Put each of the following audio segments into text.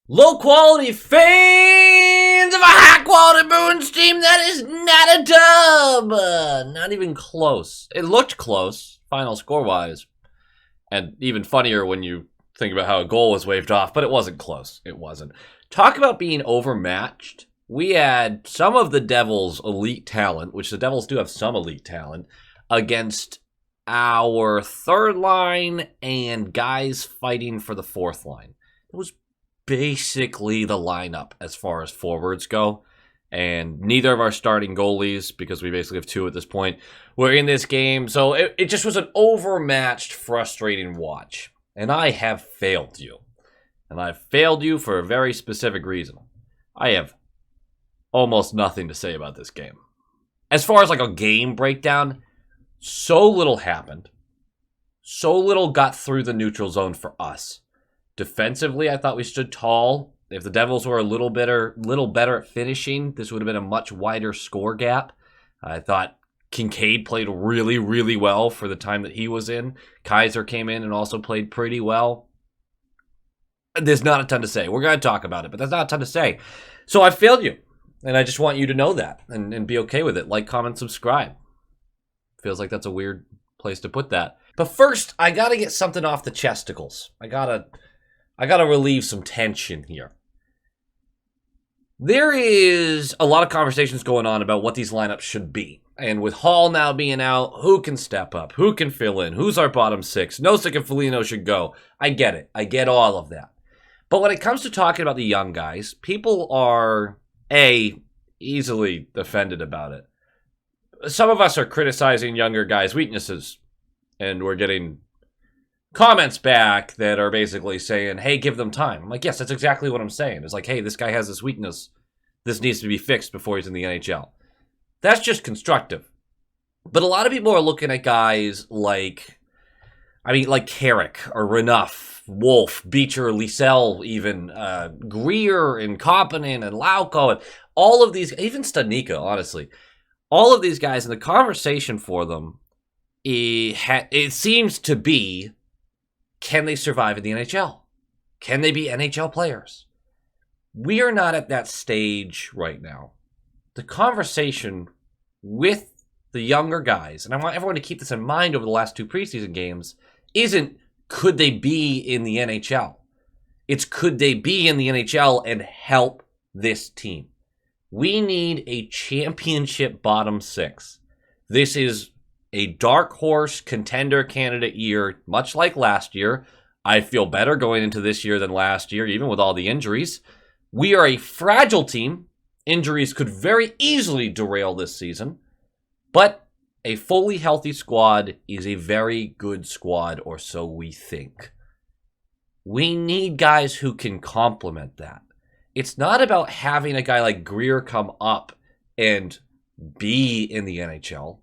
Low quality fans of a high quality Bruins team that is not a dub. Not even close. It looked close, final score wise. And even funnier when you think about how a goal was waved off, but it wasn't close. It wasn't. Talk about being overmatched. We had some of the Devils' elite talent, which the Devils do have some elite talent, against our third line and guys fighting for the fourth line. It was basically the lineup as far as forwards go. And neither of our starting goalies, because we basically have two at this point, were in this game. So it just was an overmatched, frustrating watch. And I have failed you. And I've failed you for a very specific reason. I have almost nothing to say about this game. As far as like a game breakdown, so little happened. So little got through the neutral zone for us. Defensively, I thought we stood tall. If the Devils were a little better at finishing, this would have been a much wider score gap. I thought Kincaid played really, really well for the time that he was in. Kaiser came in and also played pretty well. There's not a ton to say. We're going to talk about it, but there's not a ton to say. So I failed you, and I just want you to know that and be okay with it. Like, comment, subscribe. Feels like that's a weird place to put that. But first, I got to get something off the chesticles. I gotta relieve some tension here. There is a lot of conversations going on about what these lineups should be. And with Hall now being out, who can step up? Who can fill in? Who's our bottom six? Nosek and Foligno should go. I get it. I get all of that. But when it comes to talking about the young guys, people are, easily offended about it. Some of us are criticizing younger guys' weaknesses. And we're getting comments back that are basically saying, hey, give them time. I'm like, yes, that's exactly what I'm saying. It's like, hey, this guy has this weakness. This needs to be fixed before he's in the NHL. That's just constructive. But a lot of people are looking at guys like Carrick or Renouf, Wolf, Beecher, Liesel, even Greer and Koppinen and Lauko, and all of these, even Studnicka, honestly. All of these guys, in the conversation for them, it seems to be, can they survive in the NHL? Can they be NHL players? We are not at that stage right now. The conversation with the younger guys, and I want everyone to keep this in mind over the last two preseason games, isn't could they be in the NHL? It's could they be in the NHL and help this team? We need a championship bottom six. This is a dark horse contender candidate year, much like last year. I feel better going into this year than last year, even with all the injuries. We are a fragile team. Injuries could very easily derail this season. But a fully healthy squad is a very good squad, or so we think. We need guys who can complement that. It's not about having a guy like Greer come up and be in the NHL.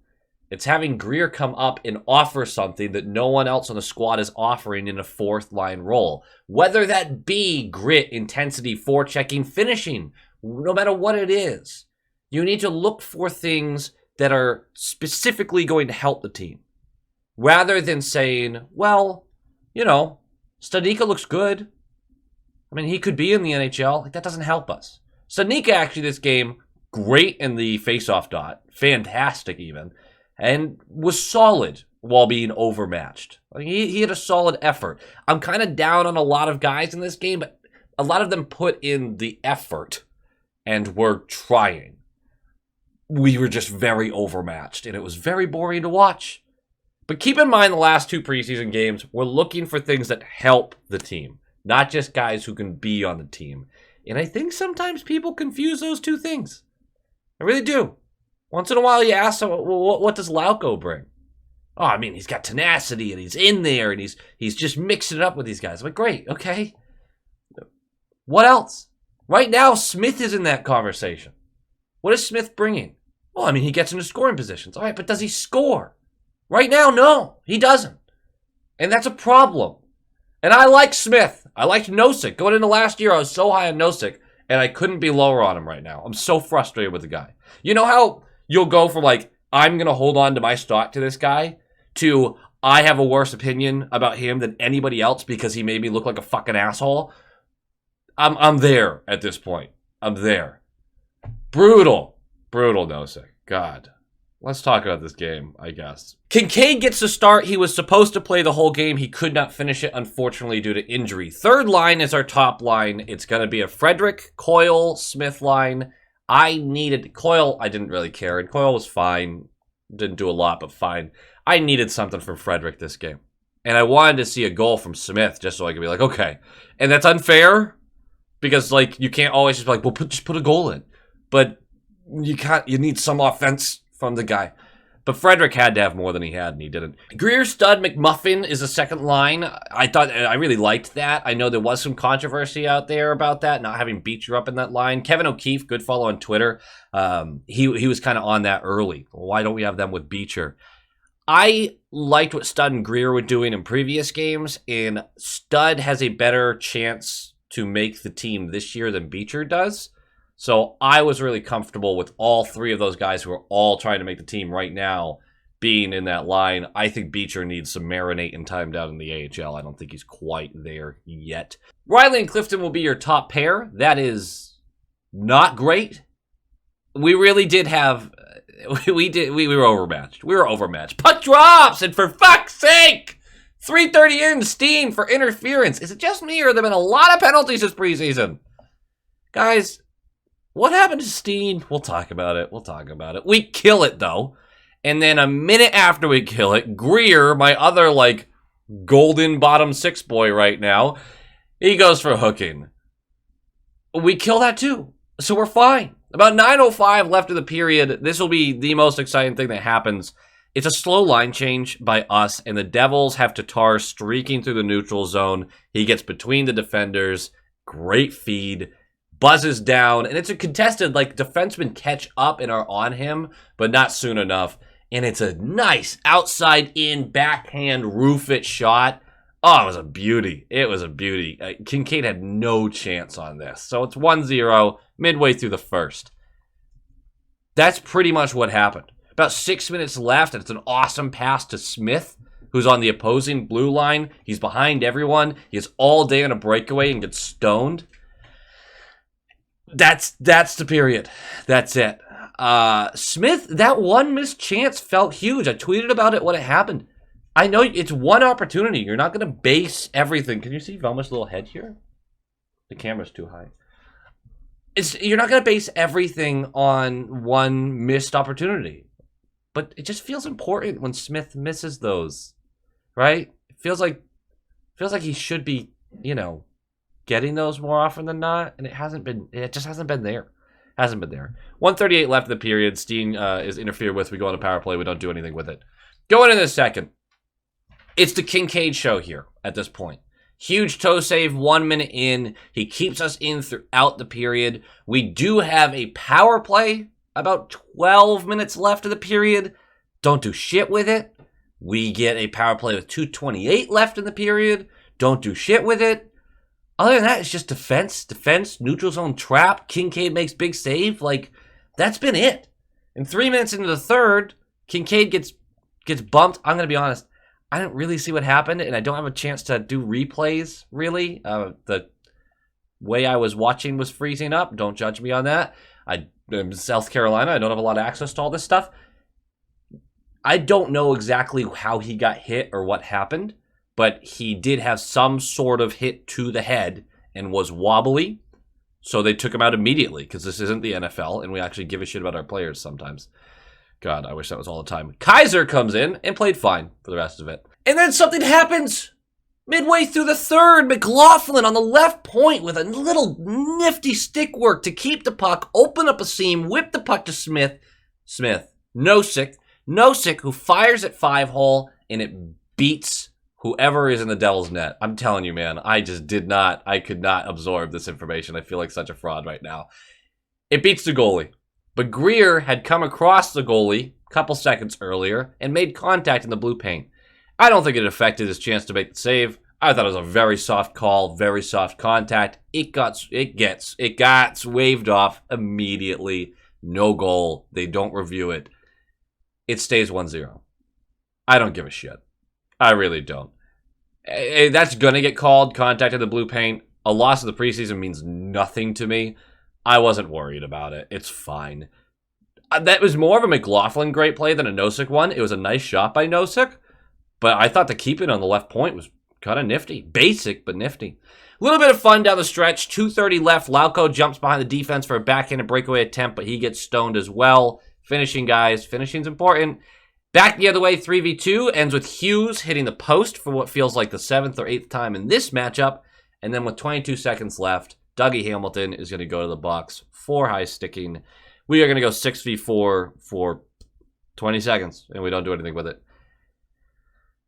It's having Greer come up and offer something that no one else on the squad is offering in a fourth line role. Whether that be grit, intensity, forechecking, finishing, no matter what it is. You need to look for things that are specifically going to help the team. Rather than saying, well, Studnicka looks good. I mean, he could be in the NHL. Like, that doesn't help us. Studnicka actually this game, great in the faceoff dot. Fantastic even. And was solid while being overmatched. Like, he had a solid effort. I'm kind of down on a lot of guys in this game, but a lot of them put in the effort and were trying. We were just very overmatched, and it was very boring to watch. But keep in mind the last two preseason games, we're looking for things that help the team, not just guys who can be on the team. And I think sometimes people confuse those two things. I really do. Once in a while you ask them, well, what does Lauko bring? Oh, I mean, he's got tenacity, and he's in there, and he's just mixing it up with these guys. I'm like, great, okay. What else? Right now, Smith is in that conversation. What is Smith bringing? Well, I mean, he gets into scoring positions. All right, but does he score? Right now, no, he doesn't. And that's a problem. And I like Smith. I liked Nosek. Going into last year, I was so high on Nosek, and I couldn't be lower on him right now. I'm so frustrated with the guy. You know how you'll go from like, I'm going to hold on to my stock to this guy, to I have a worse opinion about him than anybody else because he made me look like a fucking asshole? I'm there at this point. I'm there. Brutal. Brutal, Nosek. God. Let's talk about this game, I guess. Kincaid gets to start. He was supposed to play the whole game. He could not finish it, unfortunately, due to injury. Third line is our top line. It's going to be a Frederick, Coyle, Smith line. I needed Coyle. I didn't really care. And Coyle was fine. Didn't do a lot, but fine. I needed something from Frederick this game. And I wanted to see a goal from Smith just so I could be like, okay. And that's unfair because, like, you can't always just be like, well, just put a goal in. But you can't. You need some offense from the guy. But Frederick had to have more than he had, and he didn't. Greer, Stud, McMuffin is a second line. I really liked that. I know there was some controversy out there about that, not having Beecher up in that line. Kevin O'Keefe, good follow on Twitter. He was kind of on that early. Why don't we have them with Beecher? I liked what Stud and Greer were doing in previous games, and Stud has a better chance to make the team this year than Beecher does. So I was really comfortable with all three of those guys who are all trying to make the team right now being in that line. I think Beecher needs some marinating time down in the AHL. I don't think he's quite there yet. Riley and Clifton will be your top pair. That is not great. We really did have... We were overmatched. We were overmatched. Puck drops, and for fuck's sake! 3:30 in, Steen for interference. Is it just me, or have there been a lot of penalties this preseason? Guys... what happened to Steen? We'll talk about it. We kill it, though. And then a minute after we kill it, Greer, my other, like, golden bottom six boy right now, he goes for hooking. We kill that, too. So we're fine. About 9:05 left of the period. This will be the most exciting thing that happens. It's a slow line change by us, and the Devils have Tatar streaking through the neutral zone. He gets between the defenders. Great feed. Buzzes down, and it's a contested, like, defensemen catch up and are on him, but not soon enough. And it's a nice outside-in backhand roof-it shot. Oh, it was a beauty. Kincaid had no chance on this. So it's 1-0 midway through the first. That's pretty much what happened. About 6 minutes left, and it's an awesome pass to Smith, who's on the opposing blue line. He's behind everyone. He has all day on a breakaway and gets stoned. That's the period. That's it. Smith, that one missed chance felt huge. I tweeted about it when it happened. I know it's one opportunity. You're not going to base everything. Can you see Velma's little head here? The camera's too high. You're not going to base everything on one missed opportunity. But it just feels important when Smith misses those, right? It feels like he should be, getting those more often than not, and it just hasn't been there. 1:38 left in the period. Steen is interfered with. We go on a power play. We don't do anything with it. Going in the second. It's the Kincaid show here at this point. Huge toe save 1 minute in. He keeps us in throughout the period. We do have a power play about 12 minutes left of the period. Don't do shit with it. We get a power play with 2:28 left in the period. Don't do shit with it. Other than that, it's just defense, neutral zone trap. Kincaid makes big save. Like, that's been it. And 3 minutes into the third, Kincaid gets bumped. I'm going to be honest. I didn't really see what happened, and I don't have a chance to do replays, really. The way I was watching was freezing up. Don't judge me on that. I'm in South Carolina. I don't have a lot of access to all this stuff. I don't know exactly how he got hit or what happened, but he did have some sort of hit to the head and was wobbly. So they took him out immediately because this isn't the NFL, and we actually give a shit about our players sometimes. God, I wish that was all the time. Kaiser comes in and played fine for the rest of it. And then something happens. Midway through the third, McLaughlin on the left point with a little nifty stick work to keep the puck, open up a seam, whip the puck to Smith. Nosek, who fires at 5-hole, and it beats whoever is in the Devils' net. I'm telling you, man, I could not absorb this information. I feel like such a fraud right now. It beats the goalie. But Greer had come across the goalie a couple seconds earlier and made contact in the blue paint. I don't think it affected his chance to make the save. I thought it was a very soft call, very soft contact. It got waved off immediately. No goal. They don't review it. It stays 1-0. I don't give a shit. I really don't. That's going to get called, contact in the blue paint. A loss of the preseason means nothing to me. I wasn't worried about it. It's fine. That was more of a McLaughlin great play than a Nosek one. It was a nice shot by Nosek, but I thought the keep it on the left point was kind of nifty. Basic, but nifty. A little bit of fun down the stretch. 2:30 left. Lauko jumps behind the defense for a backhanded breakaway attempt, but he gets stoned as well. Finishing, guys. Finishing's important. Back the other way, 3v2. Ends with Hughes hitting the post for what feels like the 7th or 8th time in this matchup. And then with 22 seconds left, Dougie Hamilton is going to go to the box for high sticking. We are going to go 6v4 for 20 seconds, and we don't do anything with it.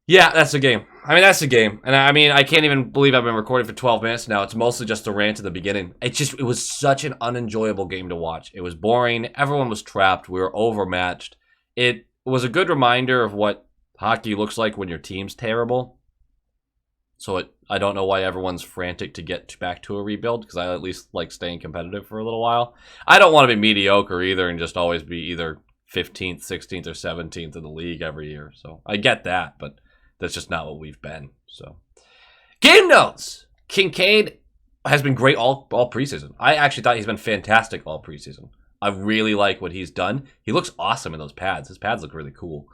Yeah, that's the game. I mean, that's the game. And I mean, I can't even believe I've been recording for 12 minutes now. It's mostly just a rant at the beginning. It was such an unenjoyable game to watch. It was boring. Everyone was trapped. We were overmatched. It was a good reminder of what hockey looks like when your team's terrible. So I don't know why everyone's frantic to get back to a rebuild, because I at least like staying competitive for a little while. I don't want to be mediocre either and just always be either 15th, 16th, or 17th in the league every year. So I get that, but that's just not what we've been. So game notes. Kincaid has been great all preseason. I actually thought he's been fantastic all preseason. I really like what he's done. He looks awesome in those pads. His pads look really cool.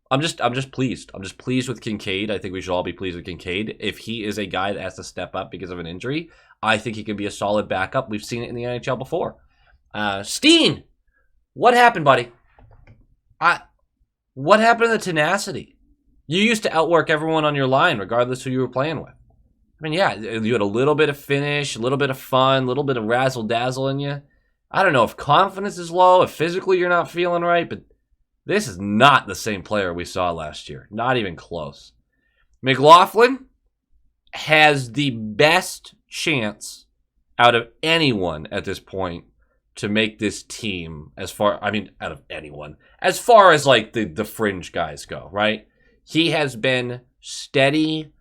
I'm just pleased. I'm just pleased with Kincaid. I think we should all be pleased with Kincaid. If he is a guy that has to step up because of an injury, I think he can be a solid backup. We've seen it in the NHL before. Steen, what happened, buddy? What happened to the tenacity? You used to outwork everyone on your line, regardless who you were playing with. I mean, yeah, you had a little bit of finish, a little bit of fun, a little bit of razzle-dazzle in you. I don't know if confidence is low, if physically you're not feeling right, but this is not the same player we saw last year. Not even close. McLaughlin has the best chance out of anyone at this point to make this team out of anyone. As far as like the fringe guys go, right? He has been steady.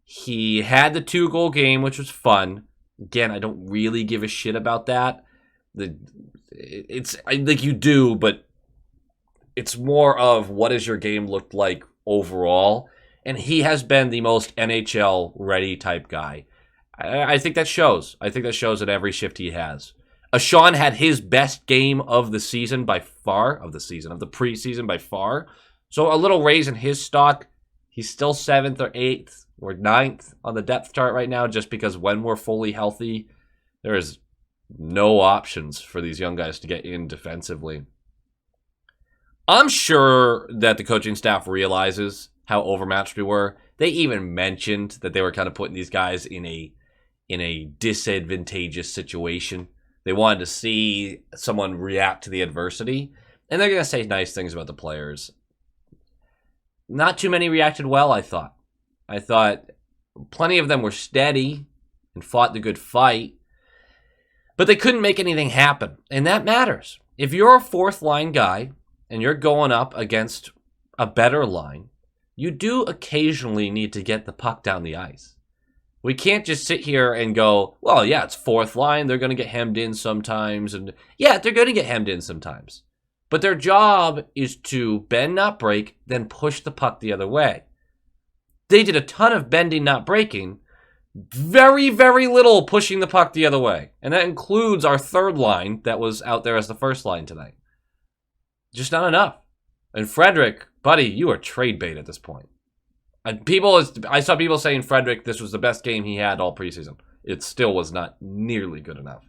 He had the 2-goal game, which was fun. Again, I don't really give a shit about that. I think you do, but it's more of what does your game look like overall. And he has been the most NHL ready type guy. I think that shows. I think that shows in every shift he has. Sean had his best game of the season by far, of the preseason by far. So a little raise in his stock. He's still 7th or 8th or 9th on the depth chart right now, just because when we're fully healthy, there is no options for these young guys to get in defensively. I'm sure that the coaching staff realizes how overmatched we were. They even mentioned that they were kind of putting these guys in a disadvantageous situation. They wanted to see someone react to the adversity, and they're going to say nice things about the players. Not too many reacted well, I thought. I thought plenty of them were steady and fought the good fight, but they couldn't make anything happen, and that matters. If you're a fourth-line guy and you're going up against a better line, you do occasionally need to get the puck down the ice. We can't just sit here and go, well, yeah, it's fourth line. They're going to get hemmed in sometimes. And yeah, they're going to get hemmed in sometimes. But their job is to bend, not break, then push the puck the other way. They did a ton of bending, not breaking. Very, very little pushing the puck the other way. And that includes our third line that was out there as the first line tonight. Just not enough. And Frederick, buddy, you are trade bait at this point. I saw people saying Frederick, this was the best game he had all preseason. It still was not nearly good enough.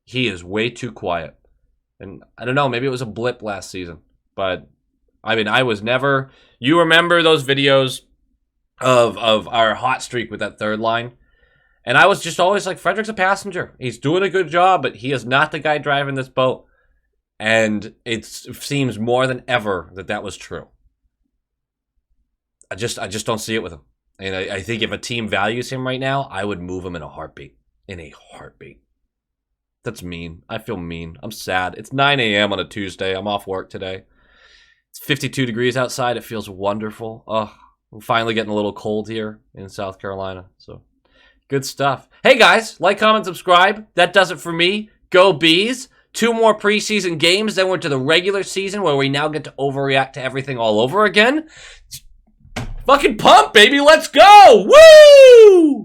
He is way too quiet. And I don't know, maybe it was a blip last season. But, I mean, I was never... You remember those videos of our hot streak with that third line? And I was just always like, Frederick's a passenger. He's doing a good job, but he is not the guy driving this boat. And it seems more than ever that was true. I just don't see it with him. And I think if a team values him right now, I would move him in a heartbeat. In a heartbeat. That's mean. I feel mean. I'm sad. It's 9 a.m. on a Tuesday. I'm off work today. It's 52 degrees outside. It feels wonderful. Oh, we're finally getting a little cold here in South Carolina. So, good stuff. Hey, guys. Like, comment, subscribe. That does it for me. Go Bees. 2 more preseason games. Then we're to the regular season where we now get to overreact to everything all over again. Fucking pump, baby. Let's go. Woo!